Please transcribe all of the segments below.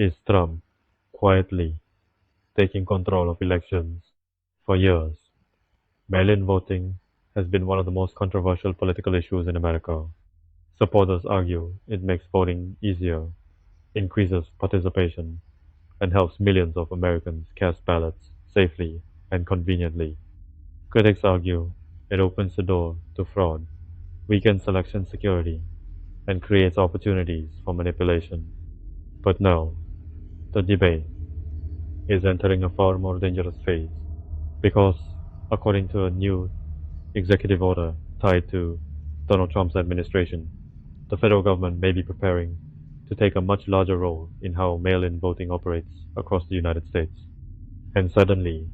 is Trump quietly taking control of elections. For years, mail-in voting has been one of the most controversial political issues in America. Supporters argue it makes voting easier, increases participation, and helps millions of Americans cast ballots safely and conveniently. Critics argue it opens the door to fraud, weakens election security, and creates opportunities for manipulation. But now, the debate is entering a far more dangerous phase because, according to a new executive order tied to Donald Trump's administration, the federal government may be preparing to take a much larger role in how mail in voting operates across the United States. And suddenly,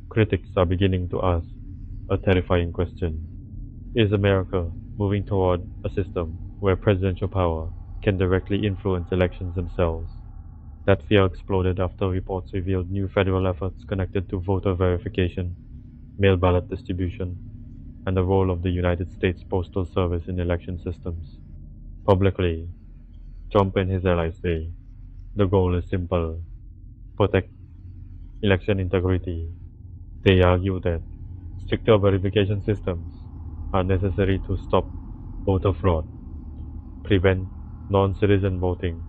critics are beginning to ask a terrifying question. Is America moving toward a system where presidential power can directly influence elections themselves? That fear exploded after reports revealed new federal efforts connected to voter verification, mail ballot distribution, and the role of the United States Postal Service in election systems. Publicly, Trump and his allies say the goal is simple: protect election integrity. They argue that stricter verification systems are necessary to stop voter fraud, prevent non citizen voting,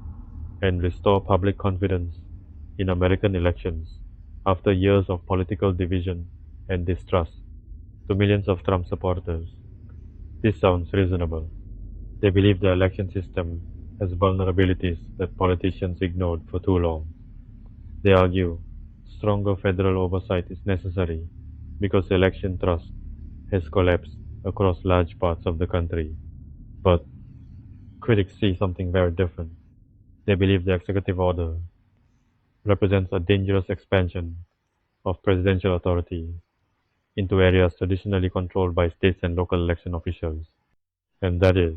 and restore public confidence in American elections after years of political division and distrust. To millions of Trump supporters, this sounds reasonable. They believe the election system has vulnerabilities that politicians ignored for too long. They argue stronger federal oversight is necessary because election trust has collapsed across large parts of the country. But critics see something very different. They believe the executive order represents a dangerous expansion of presidential authority into areas traditionally controlled by states and local election officials. And that is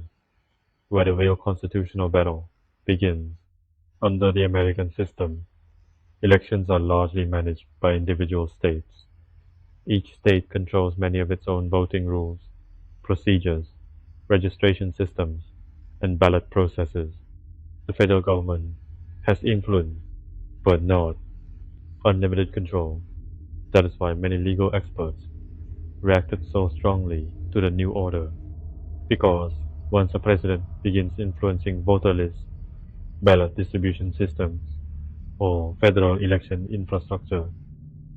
where the real constitutional battle begins. Under the American system, elections are largely managed by individual states. Each state controls many of its own voting rules, procedures, registration systems, and ballot processes. The federal government has influence, but not unlimited control. That is why many legal experts reacted so strongly to the new order. Because once a president begins influencing voter lists, ballot distribution systems, or federal election infrastructure,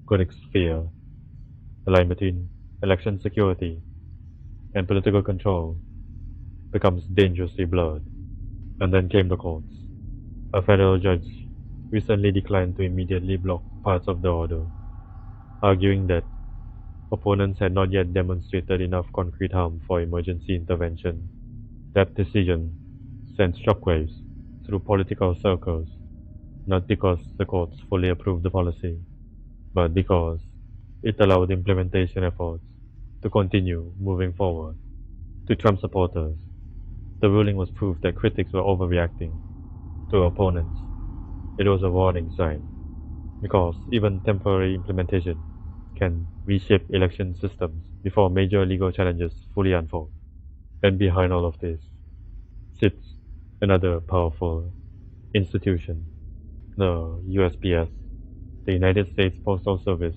critics fear the line between election security and political control becomes dangerously blurred. And then came the courts. A federal judge recently declined to immediately block parts of the order, arguing that opponents had not yet demonstrated enough concrete harm for emergency intervention. That decision sent shockwaves through political circles, not because the courts fully approved the policy, but because it allowed implementation efforts to continue moving forward. To Trump supporters, the ruling was proof that critics were overreacting. To opponents, it was a warning sign, because even temporary implementation can reshape election systems before major legal challenges fully unfold. And behind all of this sits another powerful institution, the USPS. The United States Postal Service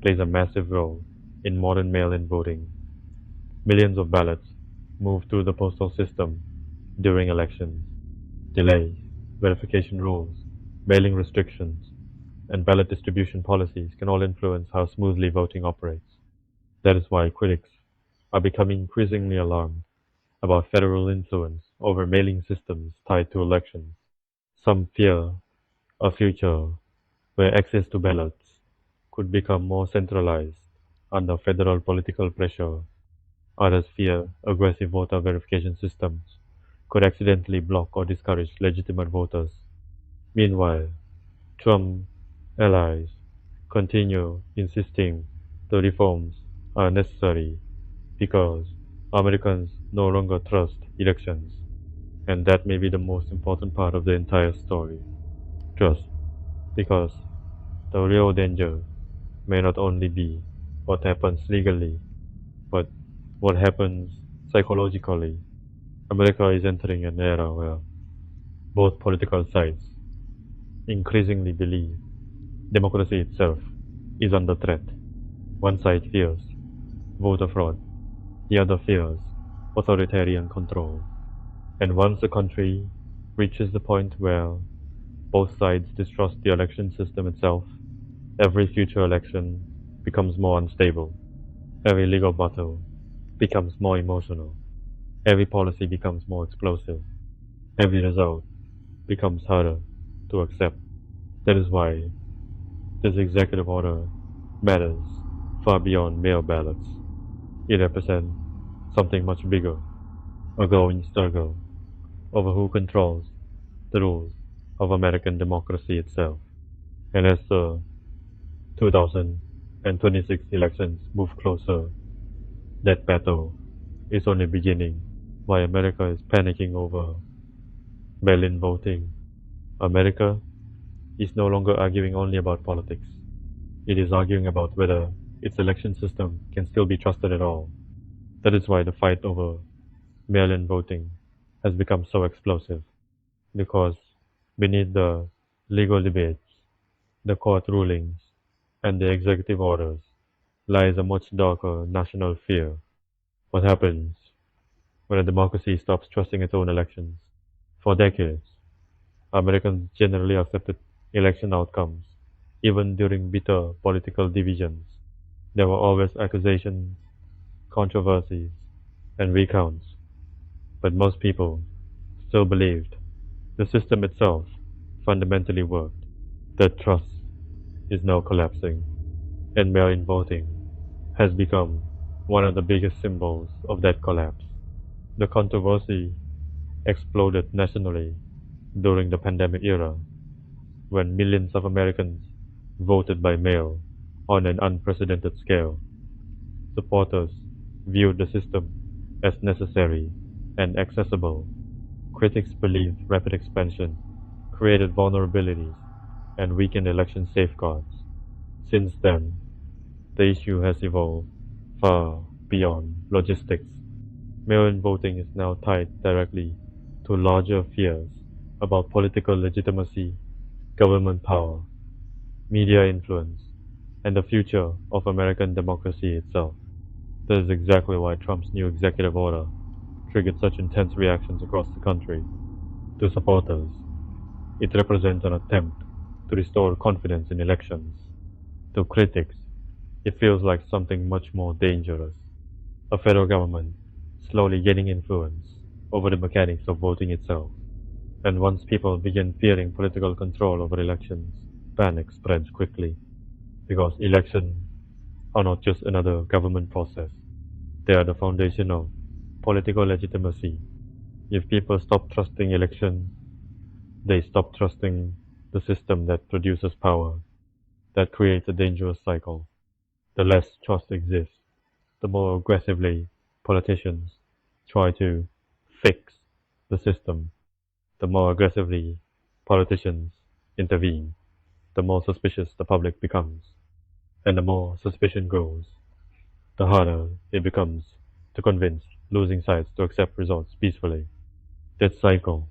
plays a massive role in modern mail-in voting. Millions of ballots move through the postal system during elections. Delays, verification rules, mailing restrictions, and ballot distribution policies can all influence how smoothly voting operates. That is why critics are becoming increasingly alarmed about federal influence over mailing systems tied to elections. Some fear a future where access to ballots could become more centralized under federal political pressure. Others fear aggressive voter verification systems could accidentally block or discourage legitimate voters. Meanwhile, Trump allies continue insisting the reforms are necessary because Americans no longer trust elections, and that may be the most important part of the entire story. Trust, because the real danger may not only be what happens legally, but what happens psychologically. America is entering an era where both political sides increasingly believe democracy itself is under threat. One side fears voter fraud, the other fears authoritarian control. And once the country reaches the point where both sides distrust the election system itself, every future election becomes more unstable. Every legal battle becomes more emotional. Every policy becomes more explosive. Every result becomes harder to accept. That is why this executive order matters far beyond mail ballots. It represents something much bigger, a growing struggle over who controls the rules of American democracy itself. And as the 2026 elections move closer, that battle is only beginning. Why America is panicking over mail-in voting. America is no longer arguing only about politics. It is arguing about whether its election system can still be trusted at all. That is why the fight over mail-in voting has become so explosive, because beneath the legal debates, the court rulings, and the executive orders lies a much darker national fear. What happens when a democracy stops trusting its own elections? For decades, Americans generally accepted election outcomes, even during bitter political divisions. There were always accusations, controversies, and recounts, but most people still believed the system itself fundamentally worked. That trust is now collapsing, and mail-in voting has become one of the biggest symbols of that collapse. The controversy exploded nationally during the pandemic era, when millions of Americans voted by mail on an unprecedented scale. Supporters viewed the system as necessary and accessible. Critics believed rapid expansion created vulnerabilities and weakened election safeguards. Since then, the issue has evolved far beyond logistics. Mail-in voting is now tied directly to larger fears about political legitimacy, government power, media influence, and the future of American democracy itself. That is exactly why Trump's new executive order triggered such intense reactions across the country. To supporters, it represents an attempt to restore confidence in elections. To critics, it feels like something much more dangerous, a federal government slowly gaining influence over the mechanics of voting itself. And once people begin fearing political control over elections, panic spreads quickly, because elections are not just another government process. They are the foundation of political legitimacy. If people stop trusting elections, they stop trusting the system that produces power. That creates a dangerous cycle. The less trust exists, the more aggressively politicians try to fix the system. The more aggressively politicians intervene, the more suspicious the public becomes. And the more suspicion grows, the harder it becomes to convince losing sides to accept results peacefully. That cycle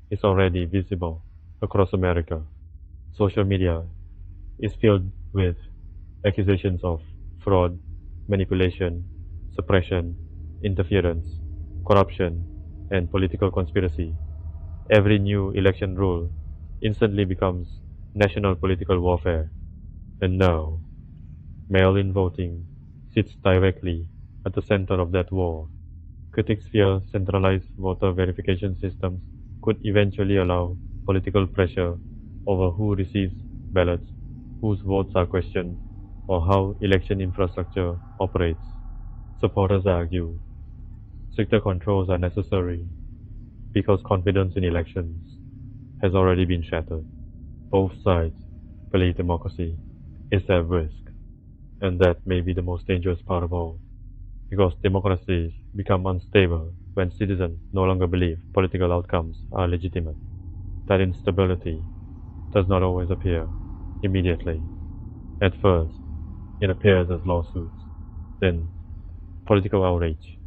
is already visible across America. Social media is filled with accusations of fraud, manipulation, suppression, interference, corruption, and political conspiracy. Every new election rule instantly becomes national political warfare. And now, mail-in voting sits directly at the center of that war. Critics fear centralized voter verification systems could eventually allow political pressure over who receives ballots, whose votes are questioned, or how election infrastructure operates. Supporters argue stricter controls are necessary because confidence in elections has already been shattered. Both sides believe democracy is at risk, and that may be the most dangerous part of all, because democracies become unstable when citizens no longer believe political outcomes are legitimate. That instability does not always appear immediately. At first, it appears as lawsuits, then political outrage,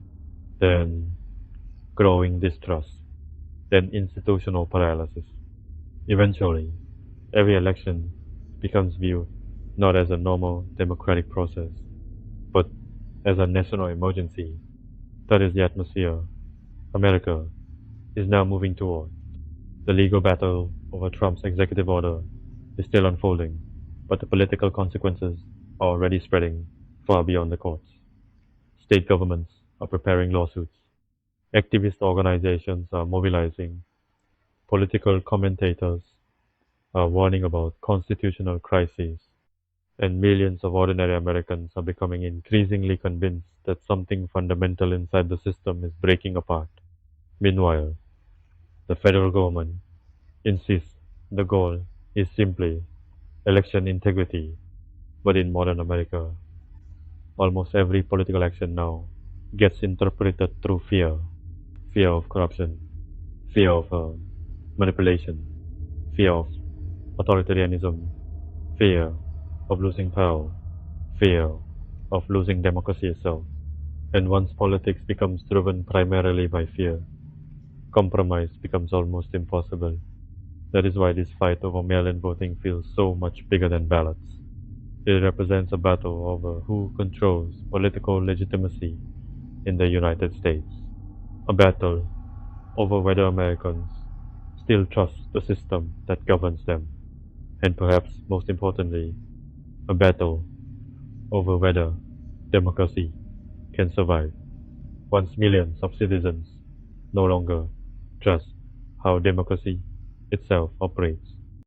then growing distrust, then institutional paralysis. Eventually, Every election becomes viewed not as a normal democratic process, but as a national emergency. That is the atmosphere America is now moving toward. The legal battle over Trump's executive order is still unfolding, but the political consequences are already spreading far beyond the courts. State governments are preparing lawsuits. Activist organizations are mobilizing. Political commentators are warning about constitutional crises. And millions of ordinary Americans are becoming increasingly convinced that something fundamental inside the system is breaking apart. Meanwhile, the federal government insists the goal is simply election integrity. But in modern America, almost every political action now gets interpreted through fear. Fear of corruption, fear of manipulation, fear of authoritarianism, fear of losing power, fear of losing democracy itself. And once politics becomes driven primarily by fear, compromise becomes almost impossible. That is why this fight over mail-in voting feels so much bigger than ballots. It represents a battle over who controls political legitimacy in the United States. A battle over whether Americans still trust the system that governs them. And perhaps most importantly, a battle over whether democracy can survive once millions of citizens no longer trust how democracy itself operates.